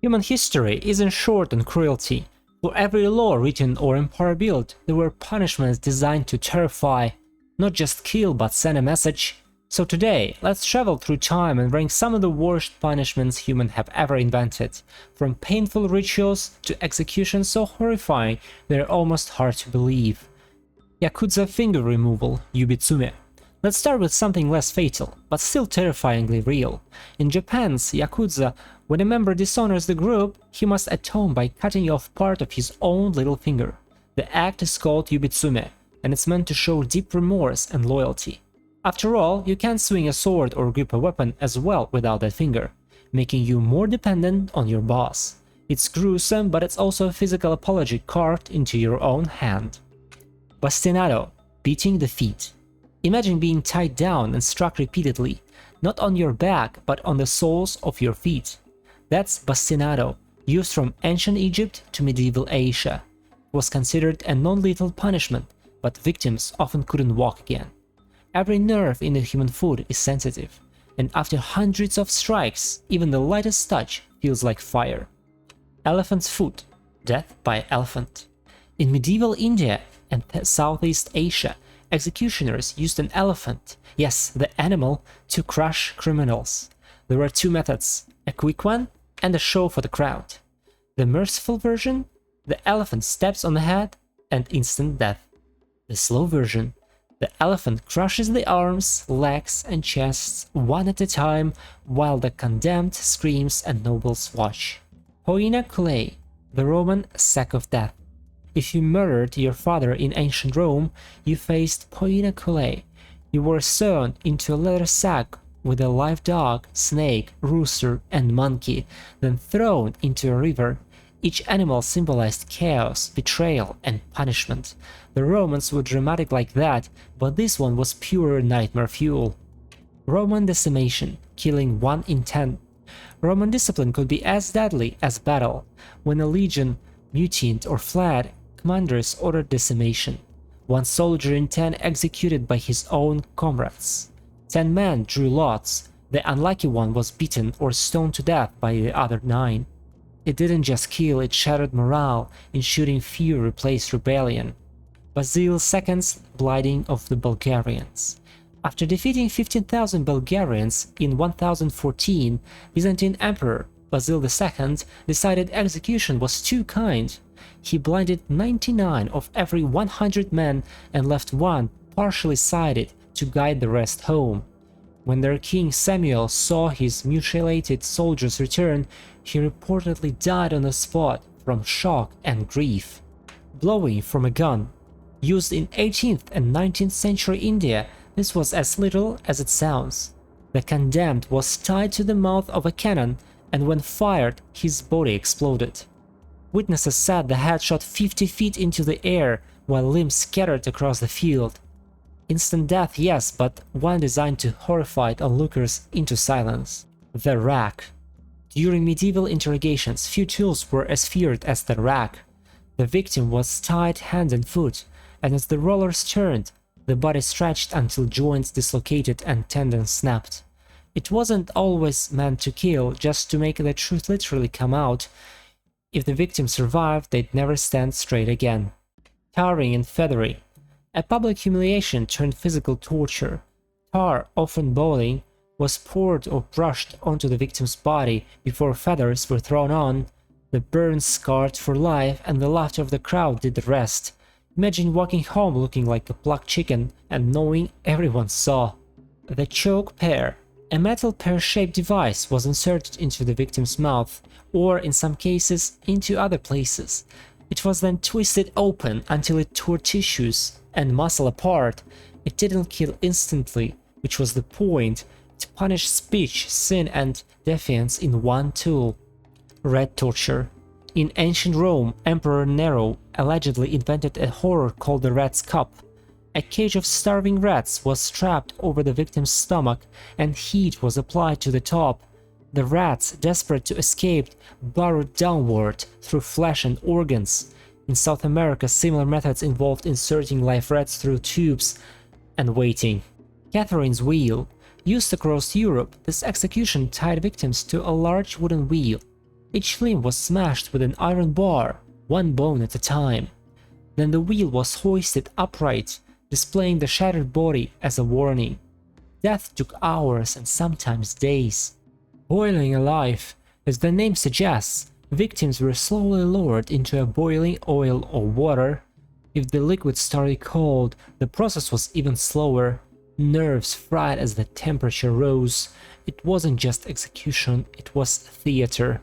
Human history isn't short on cruelty. For every law written or empire built, there were punishments designed to terrify, not just kill but send a message. So today, let's travel through time and rank some of the worst punishments humans have ever invented, from painful rituals to executions so horrifying they're almost hard to believe. Yakuza finger removal, Yubitsume. Let's start with something less fatal, but still terrifyingly real. In Japan's Yakuza, when a member dishonors the group, he must atone by cutting off part of his own little finger. The act is called Yubitsume, and it's meant to show deep remorse and loyalty. After all, you can't swing a sword or grip a weapon as well without that finger, making you more dependent on your boss. It's gruesome, but it's also a physical apology carved into your own hand. Bastinado, beating the feet. Imagine being tied down and struck repeatedly, not on your back but on the soles of your feet. That's bastinado, used from ancient Egypt to medieval Asia. It was considered a non-lethal punishment, but victims often couldn't walk again. Every nerve in the human foot is sensitive, and after hundreds of strikes, even the lightest touch feels like fire. Elephant's foot, death by elephant. In medieval India and Southeast Asia, executioners used an elephant, yes, the animal, to crush criminals. There were two methods, a quick one and a show for the crowd. The merciful version, the elephant steps on the head and instant death. The slow version, the elephant crushes the arms, legs and chests one at a time while the condemned screams and nobles watch. Poina Kulei, the Roman sack of death. If you murdered your father in ancient Rome, you faced poina kulei. You were sewn into a leather sack with a live dog, snake, rooster, and monkey, then thrown into a river. Each animal symbolized chaos, betrayal, and punishment. The Romans were dramatic like that, but this one was pure nightmare fuel. Roman decimation, killing 1 in 10. Roman discipline could be as deadly as battle. When a legion mutinied or fled, commanders ordered decimation. 1 soldier in 10 executed by his own comrades. 10 men drew lots. The unlucky one was beaten or stoned to death by the other 9. It didn't just kill, it shattered morale, ensuring fear replaced rebellion. Basil II's blighting of the Bulgarians. After defeating 15,000 Bulgarians in 1014, Byzantine Emperor Basil II decided execution was too kind. He blinded 99 of every 100 men and left 1 partially sighted to guide the rest home. When their king Samuel saw his mutilated soldiers return, he reportedly died on the spot from shock and grief. Blowing from a gun. Used in 18th and 19th century India, this was as little as it sounds. The condemned was tied to the mouth of a cannon, and when fired, his body exploded. Witnesses said the head shot 50 feet into the air, while limbs scattered across the field. Instant death, yes, but one designed to horrify onlookers into silence. The rack. During medieval interrogations, few tools were as feared as the rack. The victim was tied hand and foot, and as the rollers turned, the body stretched until joints dislocated and tendons snapped. It wasn't always meant to kill, just to make the truth literally come out. If the victim survived, they'd never stand straight again. Tarring and feathering. A public humiliation turned physical torture. Tar, often boiling, was poured or brushed onto the victim's body before feathers were thrown on. The burn scarred for life, and the laughter of the crowd did the rest. Imagine walking home looking like a plucked chicken and knowing everyone saw. The choke pear. A metal pear-shaped device was inserted into the victim's mouth, or in some cases, into other places. It was then twisted open until it tore tissues and muscle apart. It didn't kill instantly, which was the point, to punish speech, sin, and defiance in one tool. Rat torture. In ancient Rome, Emperor Nero allegedly invented a horror called the rat's cup. A cage of starving rats was strapped over the victim's stomach, and heat was applied to the top. The rats, desperate to escape, burrowed downward through flesh and organs. In South America, similar methods involved inserting live rats through tubes and waiting. Catherine's wheel. Used across Europe, this execution tied victims to a large wooden wheel. Each limb was smashed with an iron bar, one bone at a time. Then the wheel was hoisted upright, displaying the shattered body as a warning. Death took hours and sometimes days. Boiling alive, as the name suggests, victims were slowly lowered into a boiling oil or water. If the liquid started cold, the process was even slower. Nerves fried as the temperature rose. It wasn't just execution, it was theater.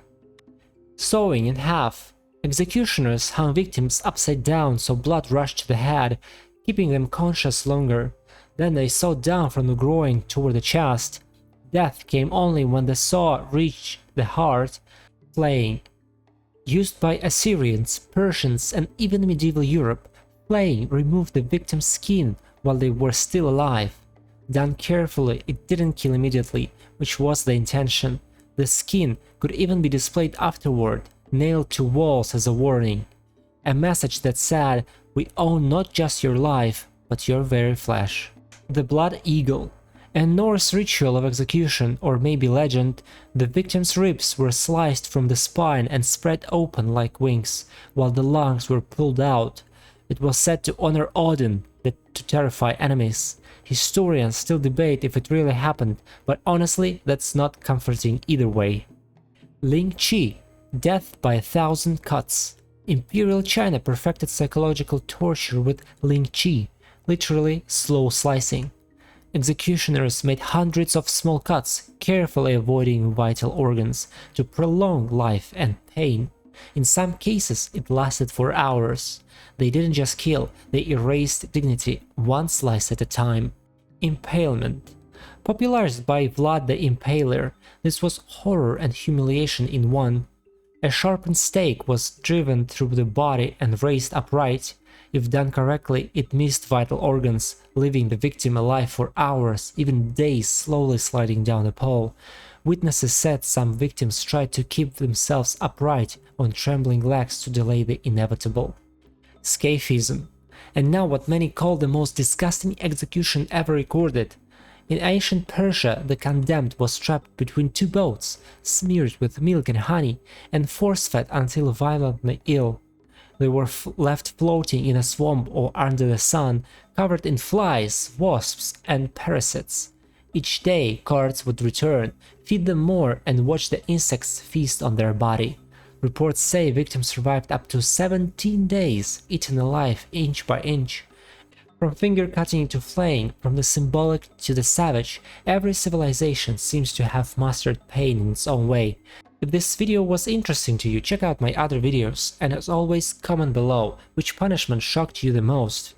Sawing in half, executioners hung victims upside down so blood rushed to the head, keeping them conscious longer. Then they sawed down from the groin toward the chest. Death came only when the saw reached the heart. Flaying. Used by Assyrians, Persians, and even medieval Europe, flaying removed the victim's skin while they were still alive. Done carefully, it didn't kill immediately, which was the intention. The skin could even be displayed afterward, nailed to walls as a warning. A message that said, we own not just your life, but your very flesh. The blood eagle. A Norse ritual of execution, or maybe legend, the victim's ribs were sliced from the spine and spread open like wings, while the lungs were pulled out. It was said to honor Odin, to terrify enemies. Historians still debate if it really happened, but honestly, that's not comforting either way. Ling Chi, death by 1,000 cuts. Imperial China perfected psychological torture with Ling Chi, literally slow slicing. Executioners made hundreds of small cuts, carefully avoiding vital organs, to prolong life and pain. In some cases, it lasted for hours. They didn't just kill, they erased dignity, one slice at a time. Impalement. Popularized by Vlad the Impaler, this was horror and humiliation in one. A sharpened stake was driven through the body and raised upright. If done correctly, it missed vital organs, leaving the victim alive for hours, even days, slowly sliding down the pole. Witnesses said some victims tried to keep themselves upright on trembling legs to delay the inevitable. Scaphism. And now what many call the most disgusting execution ever recorded. In ancient Persia, the condemned was trapped between two boats, smeared with milk and honey, and force-fed until violently ill. They were left floating in a swamp or under the sun, covered in flies, wasps, and parasites. Each day, guards would return, feed them more, and watch the insects feast on their body. Reports say victims survived up to 17 days, eaten alive inch by inch. From finger cutting to flaying, from the symbolic to the savage, every civilization seems to have mastered pain in its own way. If this video was interesting to you, check out my other videos, and as always, comment below which punishment shocked you the most.